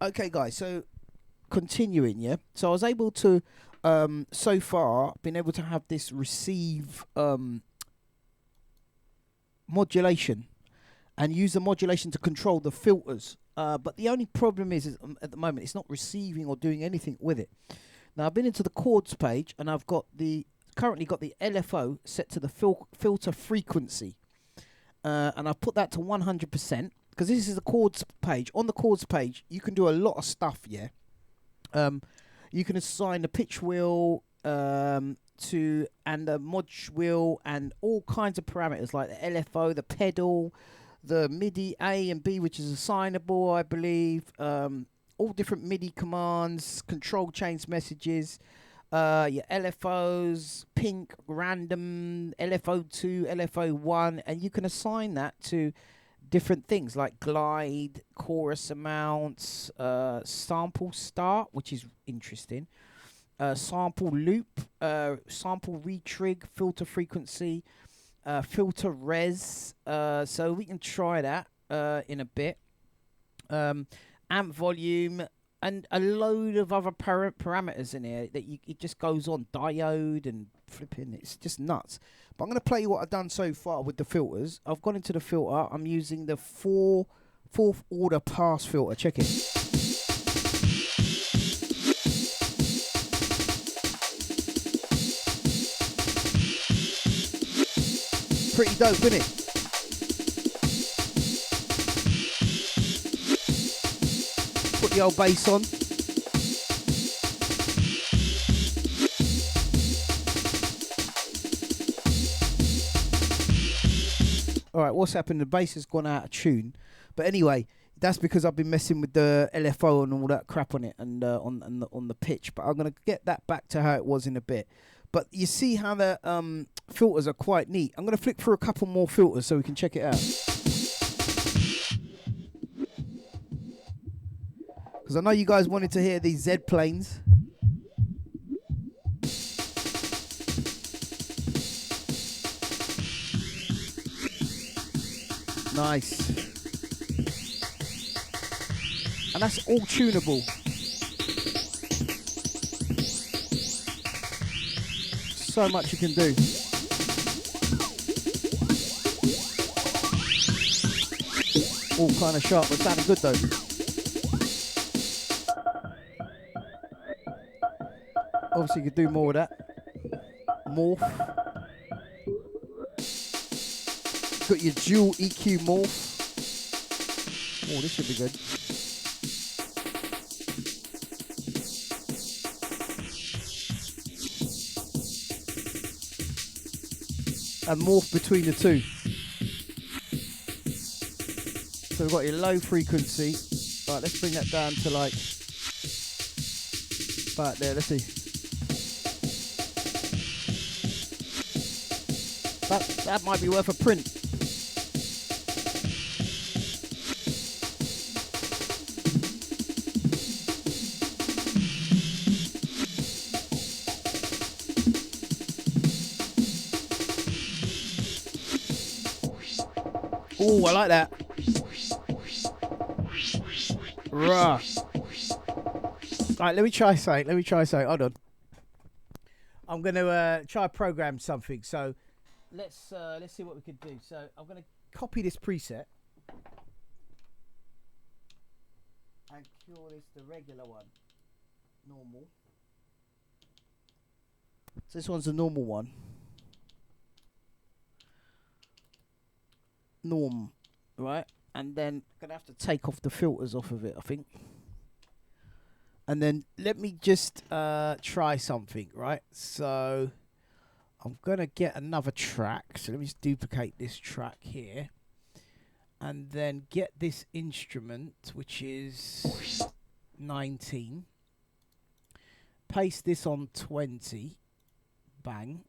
Okay, guys, so continuing, yeah. So I was able to, so far, been able to have this receive modulation and use the modulation to control the filters. But the only problem is at the moment it's not receiving or doing anything with it. Now I've been into the chords page and I've got currently got the LFO set to the filter frequency, and I've put that to 100% because this is the chords page. On the chords page, you can do a lot of stuff. Yeah, you can assign the pitch wheel to and the mod wheel and all kinds of parameters like the LFO, the pedal, the MIDI A and B, which is assignable, I believe. All different MIDI commands, control chains messages, your LFOs, pink, random, LFO2, LFO1, and you can assign that to different things like glide, chorus amounts, sample start, which is interesting, sample loop, sample retrig, filter frequency, filter res. So we can try that in a bit. Amp volume and a load of other parameters in here that it just goes on, diode and flipping. It's just nuts. But I'm going to play you what I've done so far with the filters. I've gone into the filter. I'm using the fourth order pass filter. Check it. Pretty dope, isn't it? Put the old bass on. Alright, what's happened? The bass has gone out of tune. But anyway, that's because I've been messing with the LFO and all that crap on it and on the pitch. But I'm going to get that back to how it was in a bit. But you see how the filters are quite neat. I'm going to flick through a couple more filters so we can check it out. Because I know you guys wanted to hear these Z planes. Nice. And that's all tunable. So much you can do. All kind of sharp, but sounding good though. Obviously you could do more of that. Morph. Got your dual EQ morph. Oh, this should be good. And morph between the two. So we've got your low frequency. Right, let's bring that down to like about there. Let's see. That might be worth a print. Oh, I like that. Rah. Right, let me try something. Hold on. I'm going to try program something. So let's see what we could do. So I'm going to copy this preset and call this the regular one. Normal. So this one's the normal one. Norm, right? And then gonna have to take off the filters off of it, I think. And then let me just try something, right? So I'm gonna get another track. So let me just duplicate this track here, and then get this instrument, which is 19. Paste this on 20. Bang.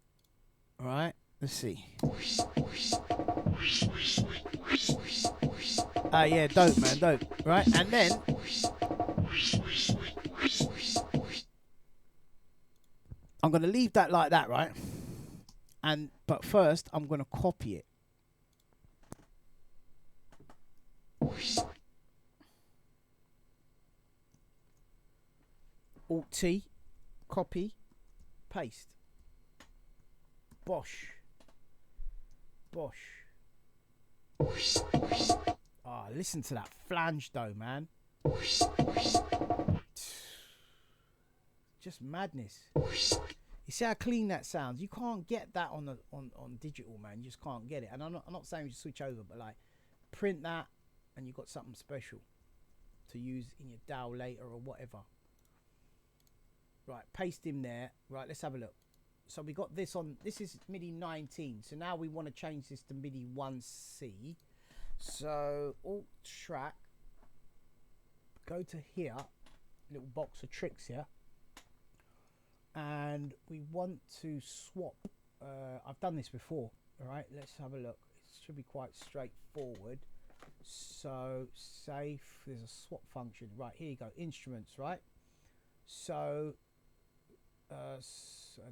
All right. Let's see. Yeah, dope, man, dope. Right, and then I'm gonna leave that like that, right? But first, I'm gonna copy it. Alt T, copy, paste. Bosh. Bosh. Ah, listen to that flange though, man. Just madness. You see how clean that sounds? You can't get that on digital, man. You just can't get it. And I'm not saying you switch over, but like print that and you've got something special to use in your DAW later or whatever. Right, paste him there. Right, let's have a look. So we got this on, this is MIDI 19. So now we want to change this to MIDI 1C. So Alt Track, go to here, little box of tricks here. And we want to swap. I've done this before. All right, let's have a look. It should be quite straightforward. So safe, there's a swap function. Right, here you go, instruments, right? So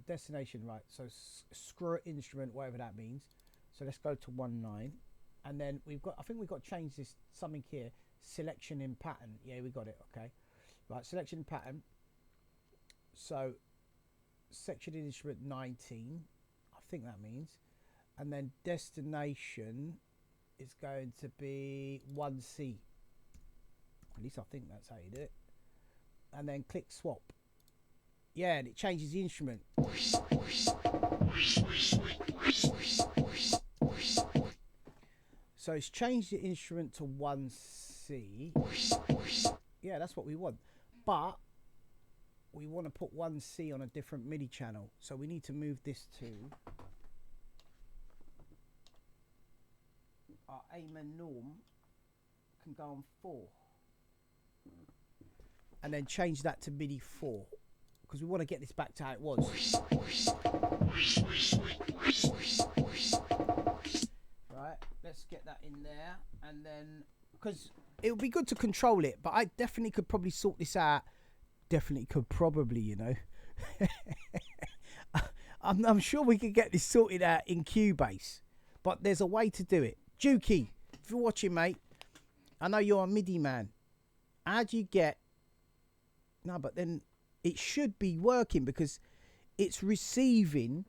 destination, right? So screw instrument, whatever that means. So let's go to 1.9, and then we've got, I think we've got to change this something here. Selection in pattern. Yeah, we got it. Okay, right. Selection in pattern. So section instrument 19, I think that means, and then destination is going to be 1C. At least I think that's how you do it. And then click swap. Yeah, and it changes the instrument. So it's changed the instrument to 1C. Yeah, that's what we want. But we want to put 1C on a different MIDI channel. So we need to move this to our aim and norm can go on 4. And then change that to MIDI 4. Because we want to get this back to how it was. Right, let's get that in there. And then, because it would be good to control it, but I definitely could probably sort this out. Definitely could probably, you know. I'm sure we could get this sorted out in Cubase. But there's a way to do it. Juki, if you're watching, mate, I know you're a MIDI man. How do you get... No, but then it should be working because it's receiving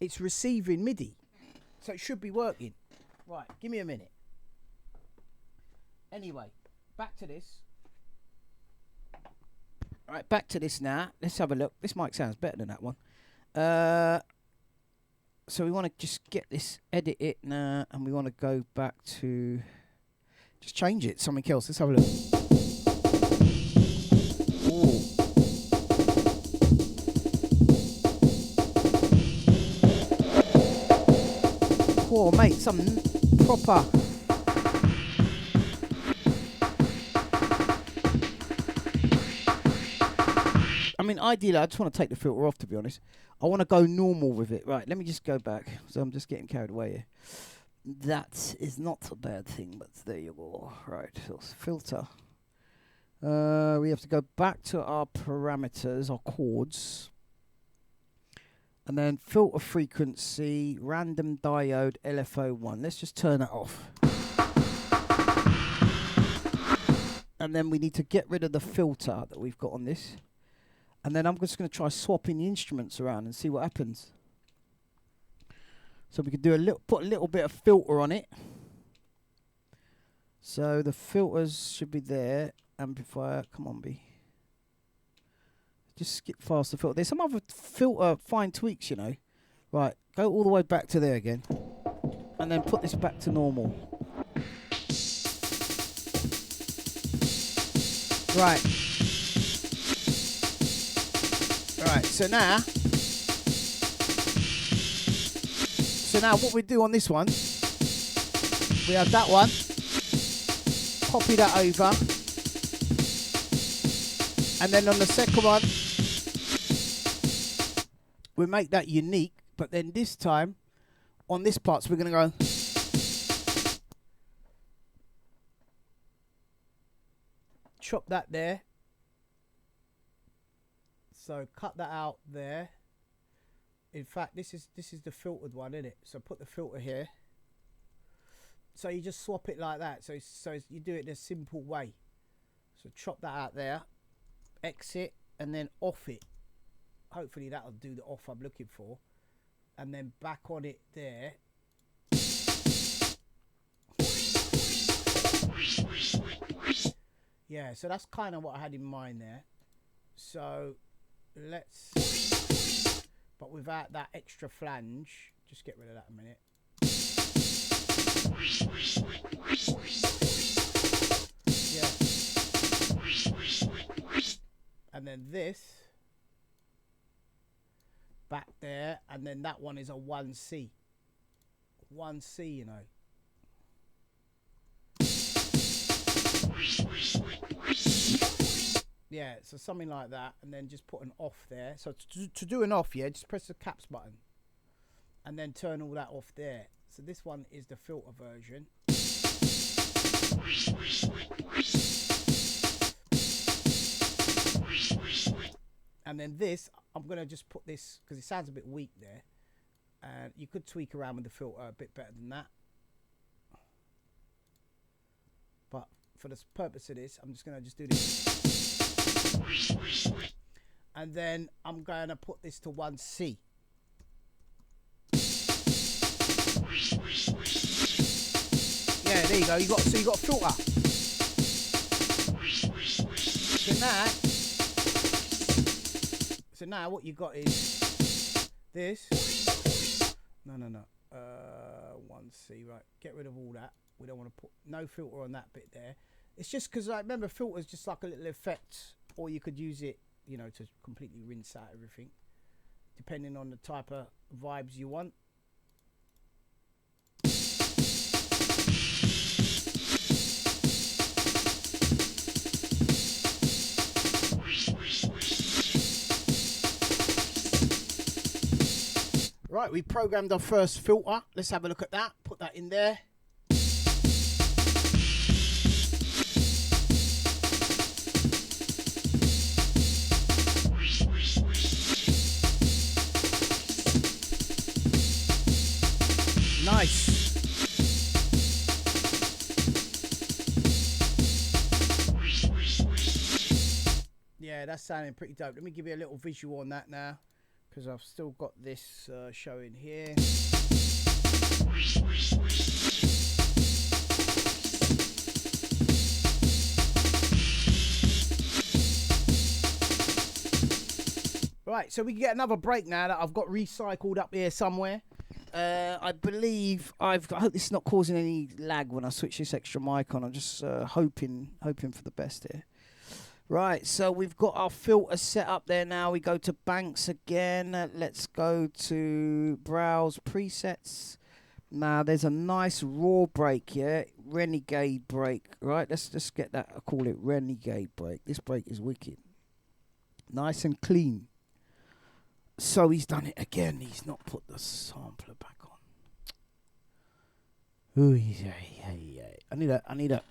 MIDI. So it should be working. Right, give me a minute. Anyway, back to this. Right, back to this now. Let's have a look. This mic sounds better than that one. So we want to just get this, edit it now, and we want to go back to... Just change it, something else. Let's have a look. Ooh. Poor mate, something proper. I mean, ideally, I just want to take the filter off, to be honest. I want to go normal with it. Right, let me just go back. So I'm just getting carried away here. That is not a bad thing, but there you go. Right, so filter. We have to go back to our parameters, our chords. And then filter frequency, random diode, LFO1. Let's just turn that off. And then we need to get rid of the filter that we've got on this. And then I'm just going to try swapping the instruments around and see what happens. So we could do put a little bit of filter on it. So the filters should be there. Amplifier, come on, B. Just skip past the filter. There's some other filter fine tweaks, you know. Right, go all the way back to there again. And then put this back to normal. Right. Right, so now what we do on this one, we have that one, copy that over, and then on the second one, we make that unique, but then this time, on this part, so we're going to go, chop that there. So cut that out there. In fact, this is the filtered one, isn't it? So put the filter here. So you just swap it like that. So you do it in a simple way. So chop that out there, exit, and then off it. Hopefully that'll do the off I'm looking for. And then back on it there. Yeah, so that's kind of what I had in mind there. So let's, but without that extra flange, just get rid of that a minute. Yeah. And then this back there, and then that one is a 1C. 1C, you know. Yeah, so something like that, and then just put an off there. So to do an off, yeah, just press the caps button and then turn all that off there. So this one is the filter version. And then this, I'm going to just put this, because it sounds a bit weak there. And you could tweak around with the filter a bit better than that. But for the purpose of this, I'm just going to just do this. And then I'm going to put this to 1C. Yeah, there you go. So you got a filter. So now what you got is this. No. 1C, right. Get rid of all that. We don't want to put no filter on that bit there. It's just because I remember filter's just like a little effect, or you could use it, you know, to completely rinse out everything, depending on the type of vibes you want. Right, we programmed our first filter. Let's have a look at that. Put that in there. Nice. Yeah, that's sounding pretty dope. Let me give you a little visual on that now, because I've still got this showing here. Right, so we can get another break now that I've got recycled up here somewhere. I believe I hope this is not causing any lag when I switch this extra mic on. I'm just hoping for the best here. Right, so we've got our filter set up there now. We go to Banks again. Let's go to Browse Presets. Now, there's a nice raw break here. Renegade break. Right, let's just get that. I call it Renegade break. This break is wicked. Nice and clean. So he's done it again. He's not put the sampler back on. Ooh, yeah. I need a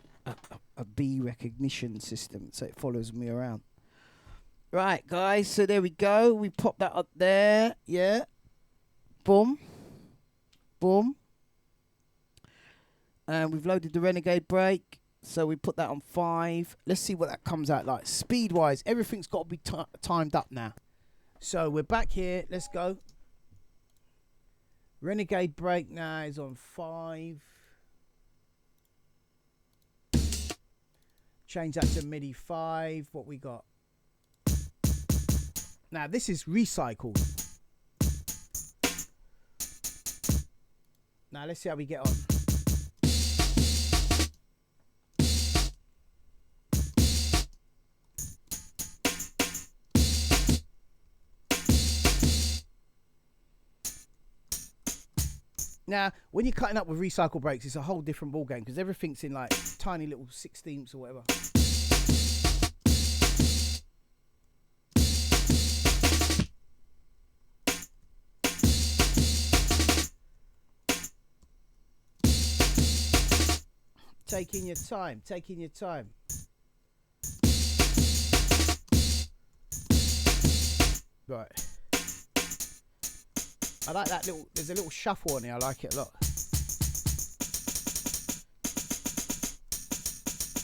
B recognition system so it follows me around. Right, guys, so there we go. We pop that up there. Yeah. Boom. And we've loaded the Renegade break. So we put that on 5. Let's see what that comes out like. Speed-wise, everything's got to be timed up now. So we're back here. Let's go. Renegade break now is on 5. Change that to MIDI 5. What we got? Now this is recycled. Now let's see how we get on. Now, when you're cutting up with recycle breaks, it's a whole different ballgame because everything's in like tiny little 16ths or whatever. Taking your time. Right. I like that little, there's a little shuffle on here, I like it a lot.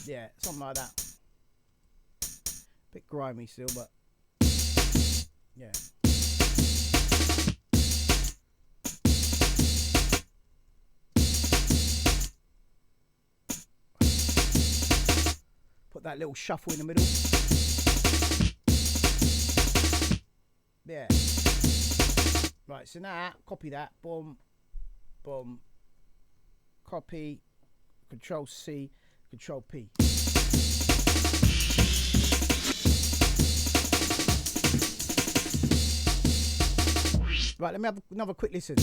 Yeah, something like that. Bit grimy still, but yeah. Put that little shuffle in the middle. There. Right, so now copy that. Boom, boom. Copy. Control C, Control P. Right, let me have another quick listen.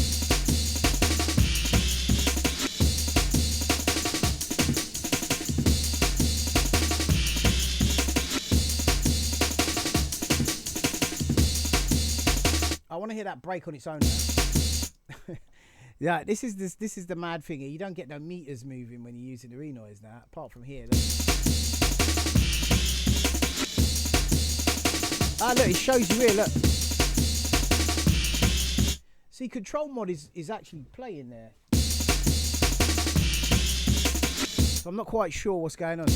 I want to hear that break on its own now. Yeah, this is the mad thing here. You don't get no meters moving when you're using the re-noise now, apart from here. Ah, look, it shows you here, look. See, control mod is actually playing there. So I'm not quite sure what's going on.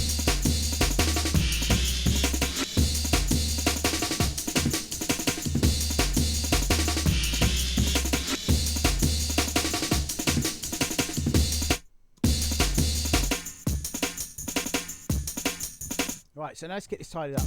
Right, so now let's get this tidied up.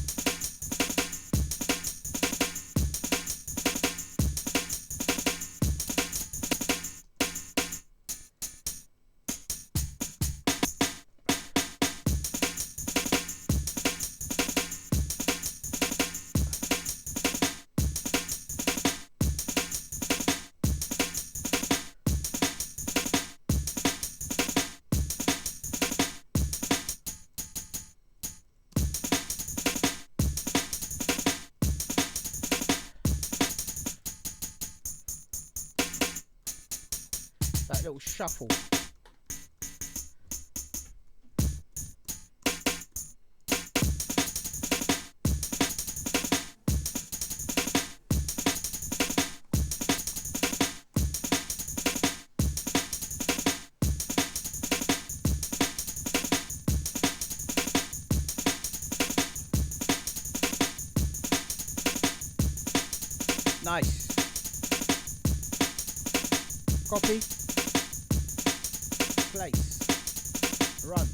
That little shuffle. Nice. Copy. Place. Run.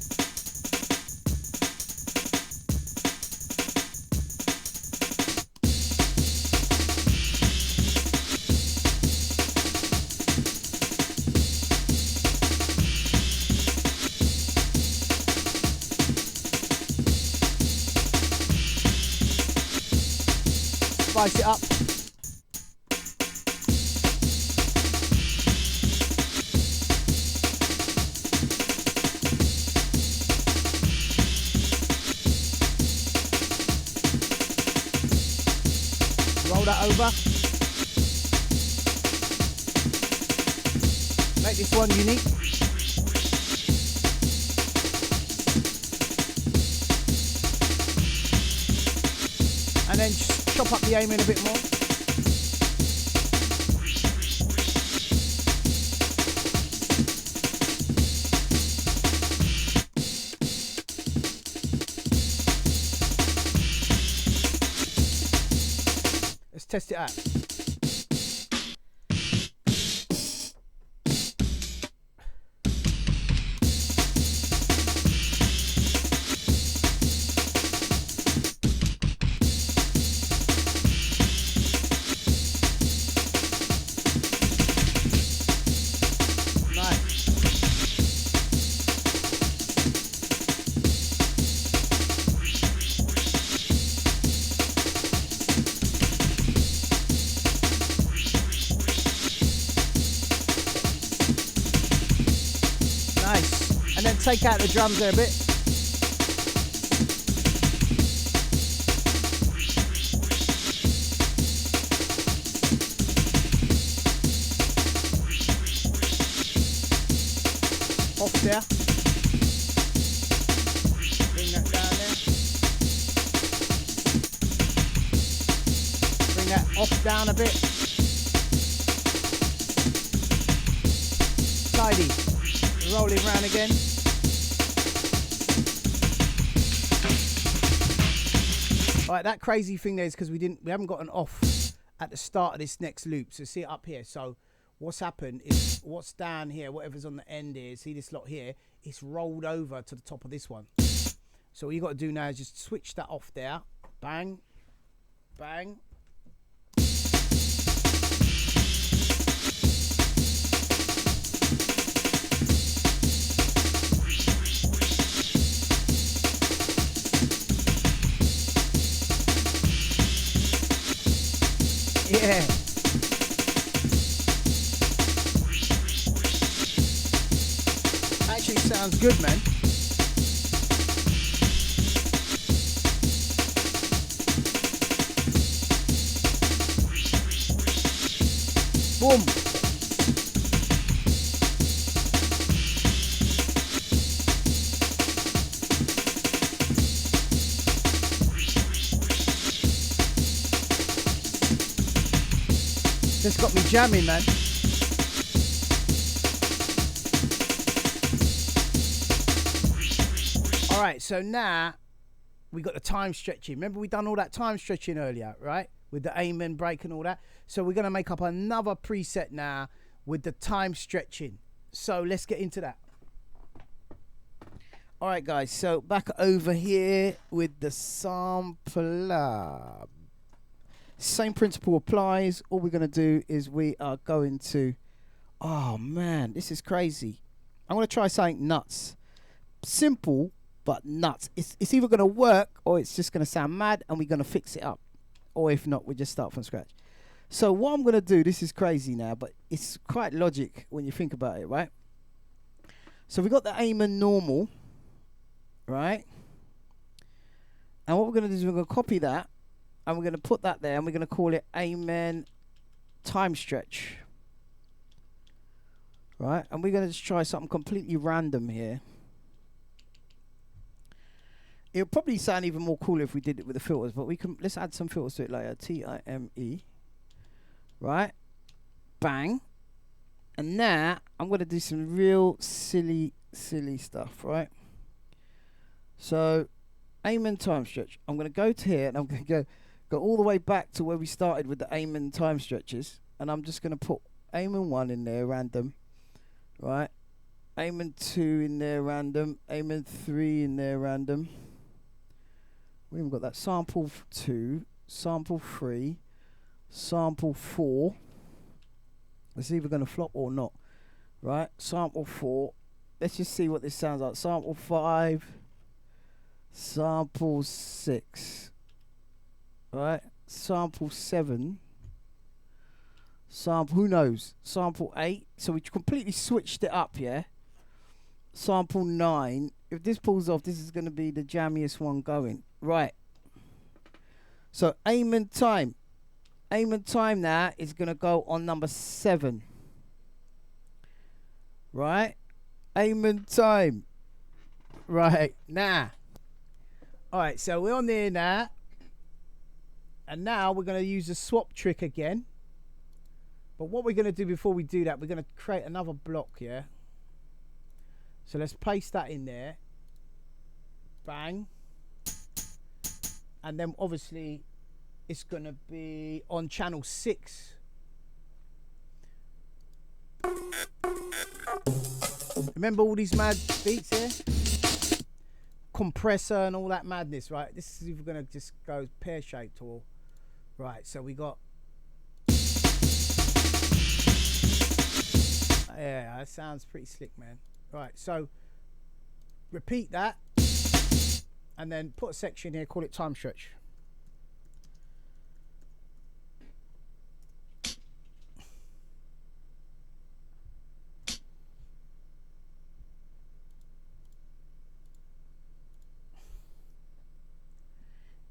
Spice it up. Roll that over. Make this one unique. And then just chop up the aim in a bit more. Let's test it out. Nice. And then take out the drums there a bit. Off there. Bring that down there. Bring that off down a bit. Tidy. Rolling round again. Right, that crazy thing there is because we haven't got an off at the start of this next loop. So see it up here. So what's happened is what's down here, whatever's on the end here, see this lot here, it's rolled over to the top of this one. So what you got to do now is just switch that off there. Bang, bang. Yeah. Actually sounds good, man. Boom. Just got me jamming, man. All right, so now we got the time stretching. Remember we done all that time stretching earlier, right? With the amen break and all that. So we're going to make up another preset now with the time stretching. So let's get into that. All right, guys. So back over here with the sampler. Same principle applies. All we're going to do is we are going to... Oh, man, this is crazy. I'm going to try something nuts. Simple, but nuts. It's either going to work or it's just going to sound mad and we're going to fix it up. Or if not, we just start from scratch. So what I'm going to do, this is crazy now, but it's quite logic when you think about it, right? So we got the amen normal, right? And what we're going to do is we're going to copy that. And we're going to put that there, and we're going to call it amen time stretch. Right? And we're going to just try something completely random here. It'll probably sound even more cooler if we did it with the filters, but let's add some filters to it later. T-I-M-E. Right? Bang. And now, I'm going to do some real silly stuff, right? So, amen time stretch. I'm going to go to here, and I'm going to go all the way back to where we started with the amen time stretches, and I'm just going to put amen 1 in there, random, right? Amen 2 in there, random. Amen 3 in there, random. We haven't got that. Sample 2, sample 3, sample 4. It's either going to flop or not, right? Sample 4. Let's just see what this sounds like. Sample 5, sample 6. Right, sample 7, sample, who knows, sample 8. So we completely switched it up, yeah. Sample 9. If this pulls off, this is going to be the jammiest one going. Right. So amen time. Amen time now is going to go on number 7. Right. Amen time. Right now. All right. So we're on there now. And now we're going to use the swap trick again. But what we're going to do before we do that, we're going to create another block, yeah? So let's paste that in there. Bang. And then obviously it's going to be on channel 6. Remember all these mad beats here? Compressor and all that madness, right? This is either going to just go pear-shaped or... Right, so we got... Yeah, that sounds pretty slick, man. Right, so repeat that and then put a section here, call it time stretch.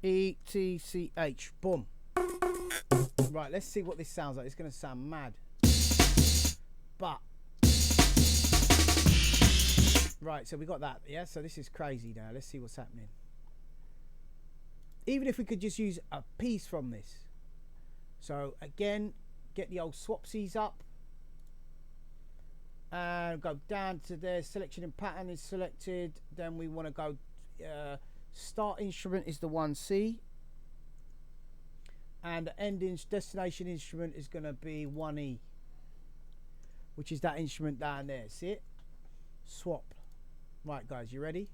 E-T-C-H, boom. Right, let's see what this sounds like. It's going to sound mad. But right, so we got that, yeah? So this is crazy now. Let's see what's happening. Even if we could just use a piece from this. So again, get the old swapsies up. And go down to there. Selection and pattern is selected. Then we want to go... start instrument is the 1C. And the ending destination instrument is going to be 1E, which is that instrument down there. See it? Swap. Right, guys, you ready?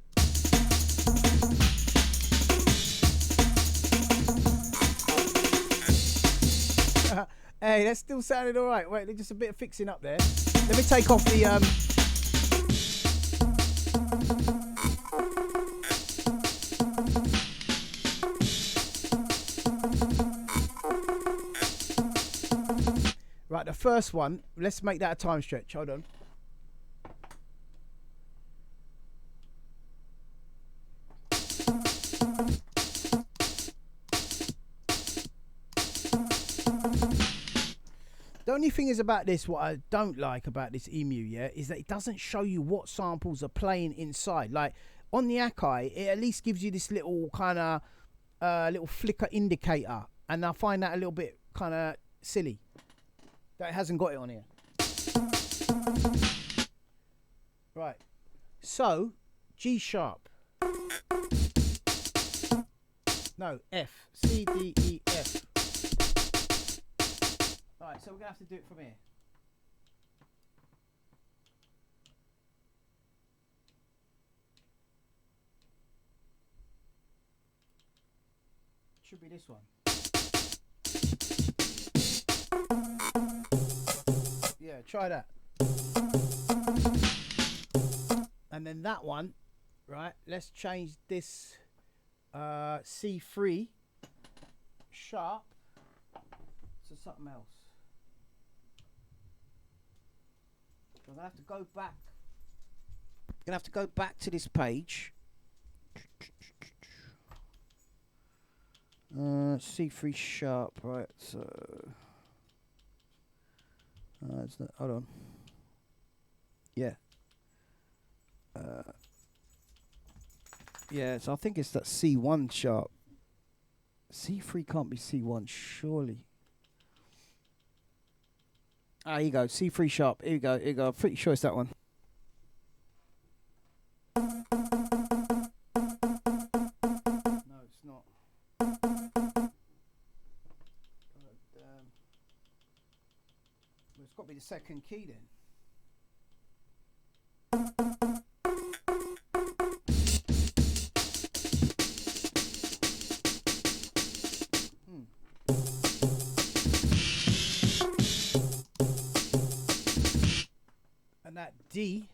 Hey, that's still sounding all right. Wait, just a bit of fixing up there. Let me take off the right, the first one, let's make that a time stretch. Hold on. The only thing is about this, what I don't like about this Emu, yeah, is that it doesn't show you what samples are playing inside. Like on the Akai, it at least gives you this little kind of little flicker indicator, and I find that a little bit kind of silly that it hasn't got it on here. Right, so G sharp, no, F, C, D, E, F. Alright, so we're going to have to do it from here. Should be this one. Yeah, try that. And then that one, right, let's change this C3 sharp to something else. I'm gonna have to go back. Gonna have to go back to this page. C3 sharp, right? So it's not, hold on. Yeah. Yeah. So I think it's that C1 sharp. C3 can't be C1, surely. Ah, here you go. C3 sharp. Here you go. Here you go. I'm pretty sure it's that one. No, it's not. Well, it's got to be the second key then. And that D,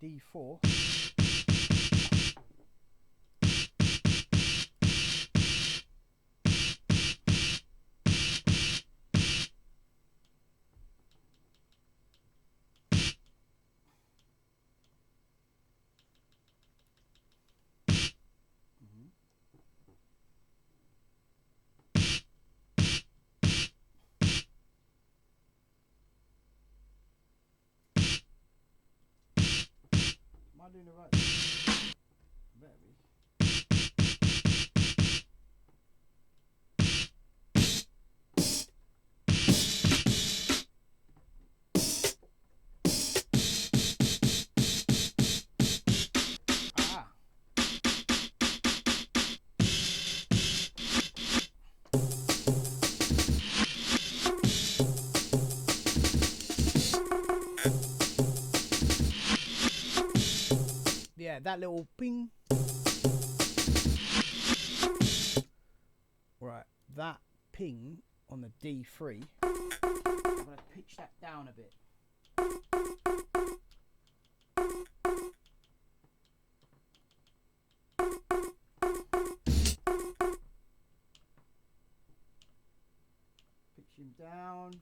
D4. Am I doing it right? Better be. Ah. Yeah, that little ping. Right, that ping on the D3. I'm going to pitch that down a bit. Pitch him down.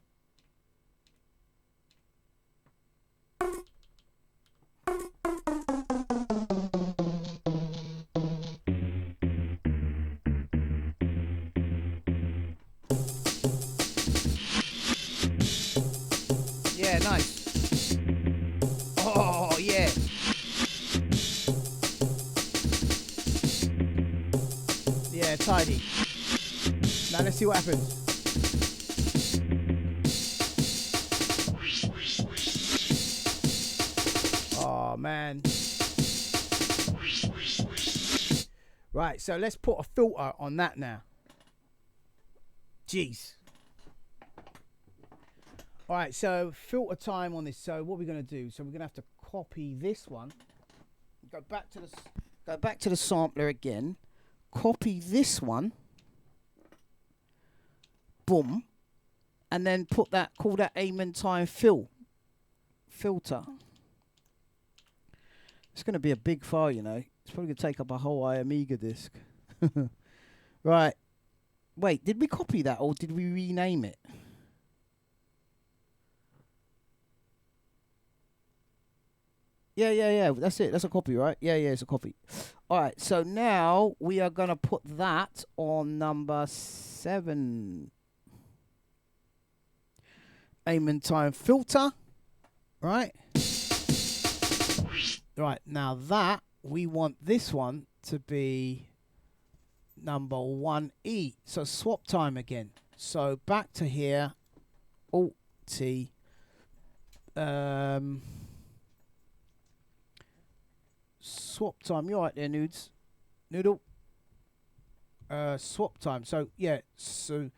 Yeah, nice. Oh, yeah. Yeah, tidy. Now let's see what happens. Oh, man. Right, so let's put a filter on that now. Jeez. All right, so filter time on this. So what we're going to do? So we're going to have to copy this one. Go back to the sampler again. Copy this one. Boom. And then call that aim time filter. It's going to be a big file, you know. It's probably going to take up a whole iAmiga disk. Right. Wait, did we copy that or did we rename it? Yeah. That's it. That's a copy, right? Yeah, it's a copy. All right. So now we are going to put that on number 7. Aim and time filter. Right. Right. Now that we want this one to be number 1E. So swap time again. So back to here. Alt T. Swap time. You alright there, nudes? Noodle. Swap time. So yeah. So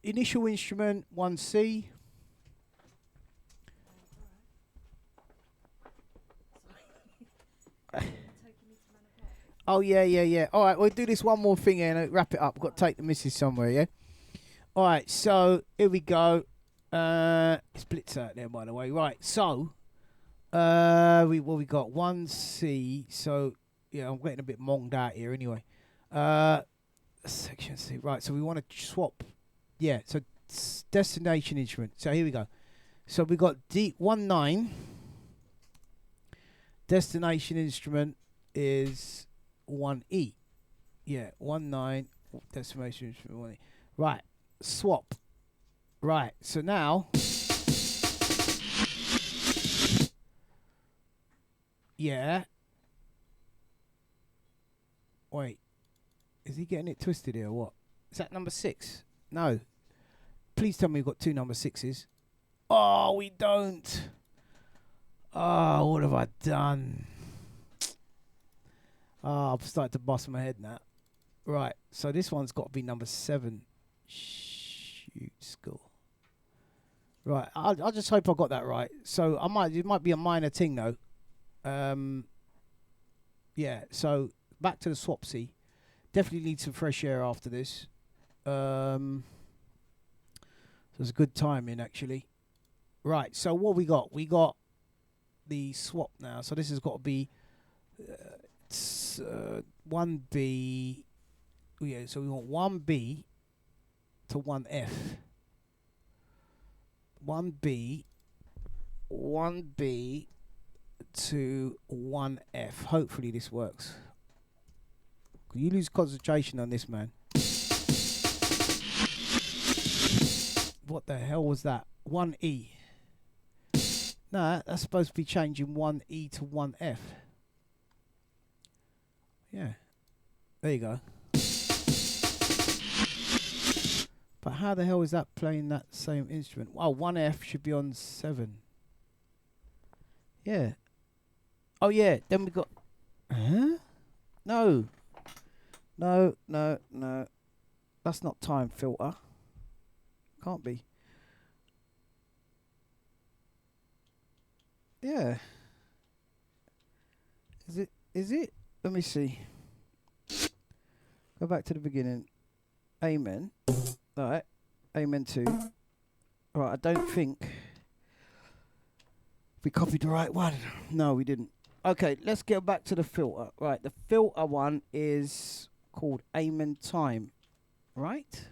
initial instrument 1C. Oh yeah. All right, we'll do this one more thing here and wrap it up. Got to take the missus somewhere, yeah. All right, so here we go. Splits out there, by the way. Right, so we got 1C. So yeah, I'm getting a bit monged out here anyway. Section C. Right, so we want to swap. Yeah, so destination instrument. So here we go. So we got D19. Destination instrument is 1E. Yeah, 19. Destination instrument 1E. Right, swap. Right, so now. Yeah. Wait. Is he getting it twisted here or what? Is that number 6? No. Please tell me we've got 2 number 6s. Oh, we don't. Oh, what have I done? Oh, I'm starting to bust my head now. Right, so this one's got to be number 7. Shoot, score. Right, I just hope I got that right. So it might be a minor thing though. Yeah, so back to the swapsy. Definitely need some fresh air after this. So it's a good timing actually. Right, so what we got? We got the swap now. So this has got to be 1B. Yeah, so we want 1B to 1F. 1B to 1F. Hopefully this works. You lose concentration on this, man. What the hell was that? 1E. No, that's supposed to be changing 1E to 1F. Yeah. There you go. But how the hell is that playing that same instrument? Oh, 1F should be on 7. Yeah. Oh, yeah. Then we got... Huh? No. No. That's not time filter. Can't be. Yeah. Is it? Let me see. Go back to the beginning. Amen. Alright. Amen 2. Right, I don't think we copied the right one. No, we didn't. Okay, let's get back to the filter. Right, the filter one is called Amen Time. Right?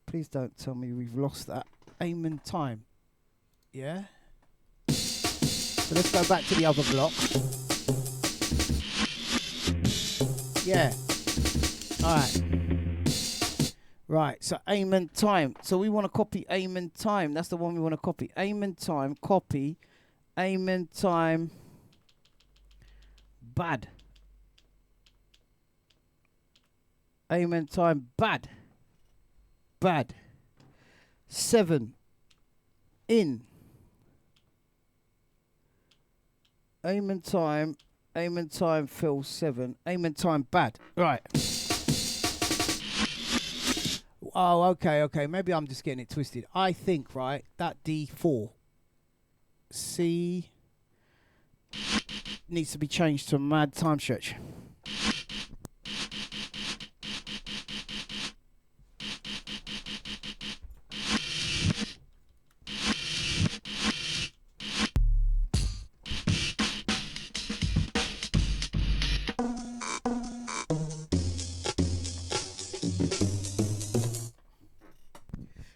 Please don't tell me we've lost that. Amen Time. Yeah? So let's go back to the other block. Yeah. Alright. Right, so Amen Time. So we want to copy Amen Time. That's the one we want to copy. Amen Time, copy. Amen Time. Bad. Amen Time. Bad. 7. In. Amen Time. Fill 7. Amen Time. Bad. Right. Oh, okay. Maybe I'm just getting it twisted. I think, right, that D4 C needs to be changed to a mad time stretch.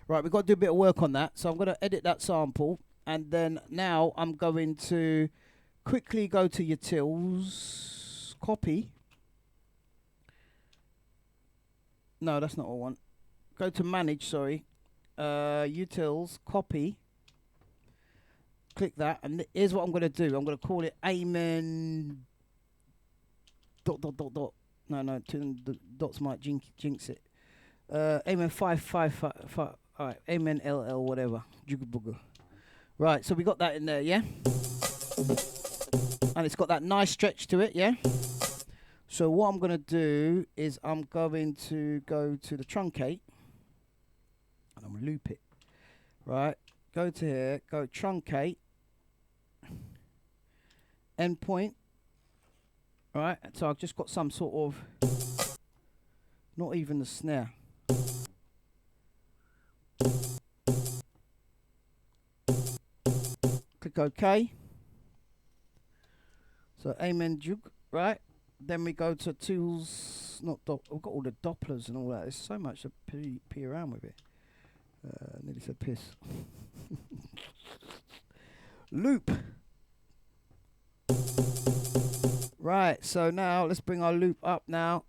Right, we've got to do a bit of work on that. So I'm going to edit that sample. And then now I'm going to quickly go to utils, copy. No, that's not what I want. Go to manage, sorry. Utils, copy. Click that. And here's what I'm going to do. I'm going to call it Amen. ... No, the dots might jinx it. Amen 555. Alright, Amen LL, whatever. Right, so we got that in there, yeah? And it's got that nice stretch to it, yeah? So what I'm going to do is I'm going to go to the truncate. And I'm going to loop it. Right, go to here, go truncate. Endpoint. Right, so I've just got some sort of... Not even the snare. Click OK. So Amen jug, right? Then we go to tools, we've got all the Dopplers and all that. There's so much to pee around with it. Nearly said piss. Loop. Right, so now let's bring our loop up now.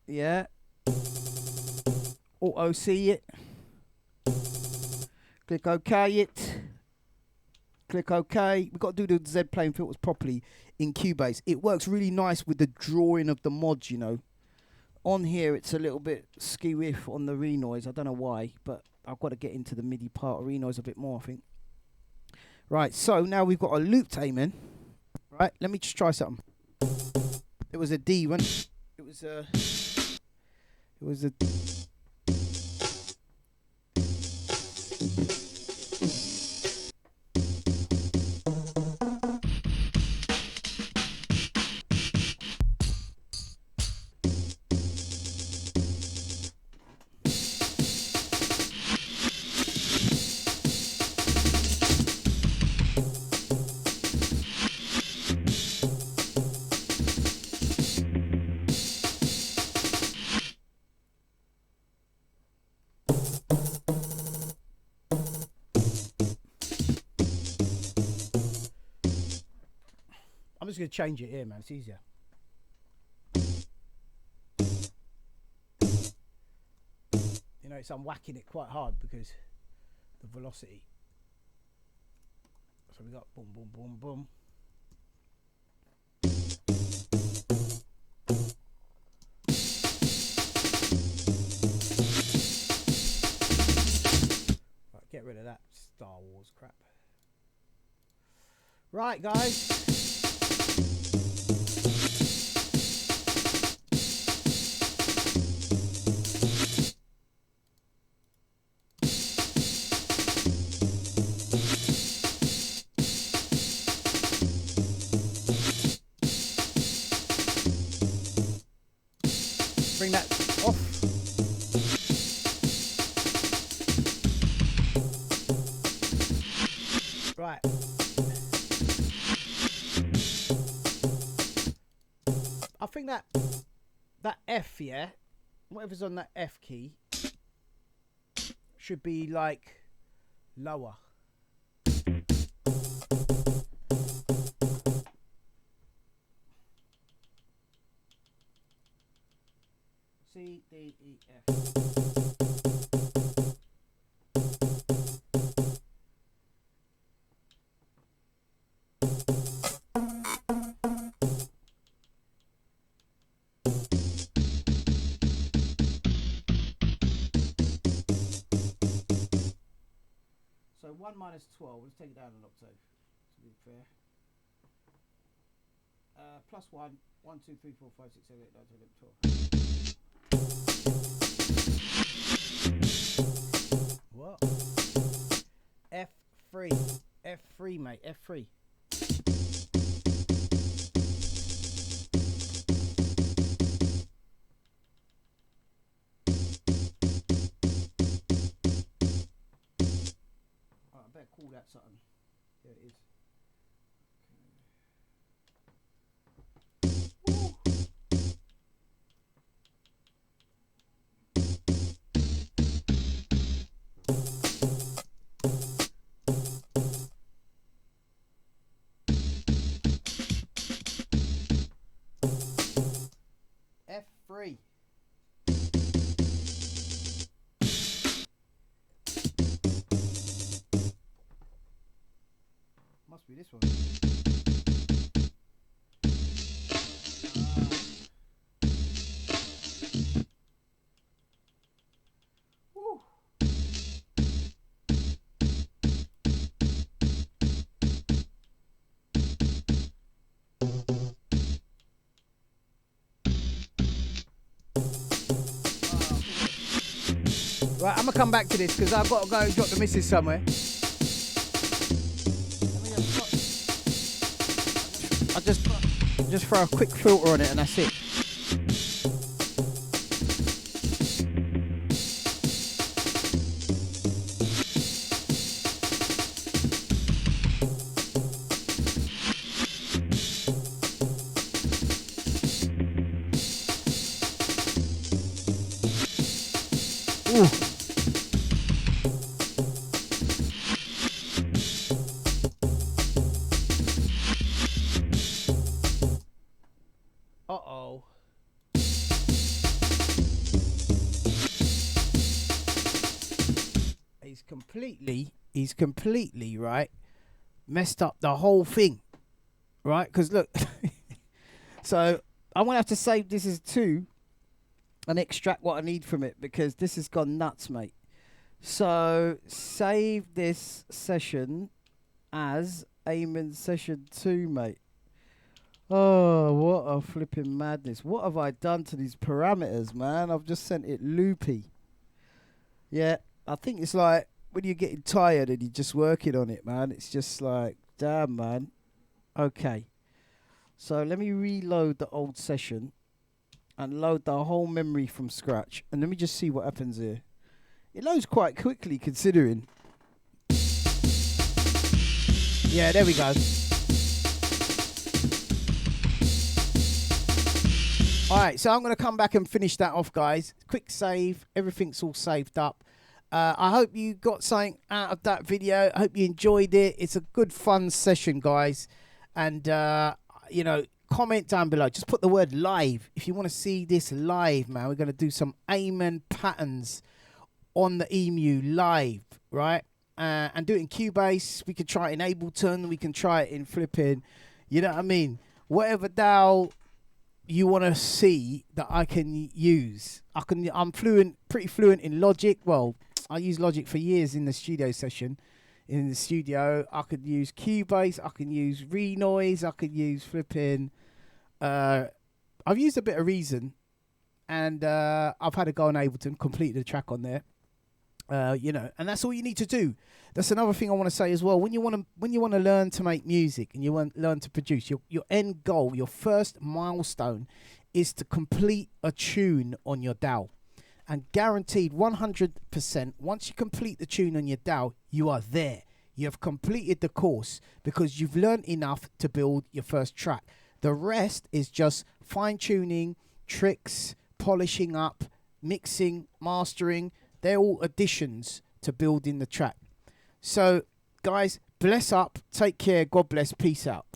Yeah. Auto see it. Click OK it. Click OK. We've got to do the Z plane filters properly in Cubase. It works really nice with the drawing of the mods, you know. On here, it's a little bit skew-iff on the renoise. I don't know why, but I've got to get into the MIDI part of renoise a bit more, I think. Right, so now we've got a looped Amen. Right, let me just try something. It was a D, wasn't it? It was a... It was a... I'm just going to change it here, man. It's easier. You know, I'm whacking it quite hard because the velocity. So we got boom, boom, boom, boom. Right, get rid of that Star Wars crap. Right, guys. Bring that off. Right. I think that F, yeah, whatever's on that F key should be like lower. C, D, E, F. So 1 minus 12, let's take it down an octave, to be fair. Plus 1, 1, 2, 3, 4, 5, 6, 7, 8, 9, 10, 11, 12. What? F3. F3, mate. F3. Alright, I better call that something. There it is. F3. Must be this one. Woo. Right, I'm gonna come back to this because I've got to go and drop the missus somewhere. I'll just throw a quick filter on it and that's it. Ooh. Uh-oh. He's completely, right, messed up the whole thing, right? Because look, so I'm going to have to save this as 2 and extract what I need from it because this has gone nuts, mate. So save this session as Eamon session 2, mate. Oh, what a flipping madness. What have I done to these parameters, man? I've just sent it loopy. Yeah, I think it's like when you're getting tired and you're just working on it, man. It's just like, damn, man. Okay. So let me reload the old session and load the whole memory from scratch. And let me just see what happens here. It loads quite quickly considering. Yeah, there we go. Alright, so I'm going to come back and finish that off, guys. Quick save. Everything's all saved up. I hope you got something out of that video. I hope you enjoyed it. It's a good, fun session, guys. And, you know, comment down below. Just put the word live. If you want to see this live, man, we're going to do some Eamon patterns on the EMU live, right? And do it in Cubase. We can try it in Ableton. We can try it in flipping, you know what I mean? Whatever DAW you want to see that I can use. I'm pretty fluent in Logic. Well, I used Logic for years in the studio session. In the studio, I could use Cubase. I can use Renoise. I could use flipping. I've used a bit of Reason, and I've had a go on Ableton, completed the track on there. You know, and that's all you need to do. That's another thing I want to say as well. When you want to learn to make music and you want to learn to produce, your end goal, your first milestone, is to complete a tune on your DAW. And guaranteed 100%, once you complete the tune on your DAW, you are there. You have completed the course because you've learned enough to build your first track. The rest is just fine-tuning, tricks, polishing up, mixing, mastering. They're all additions to building the track. So, guys, bless up, take care, God bless, peace out.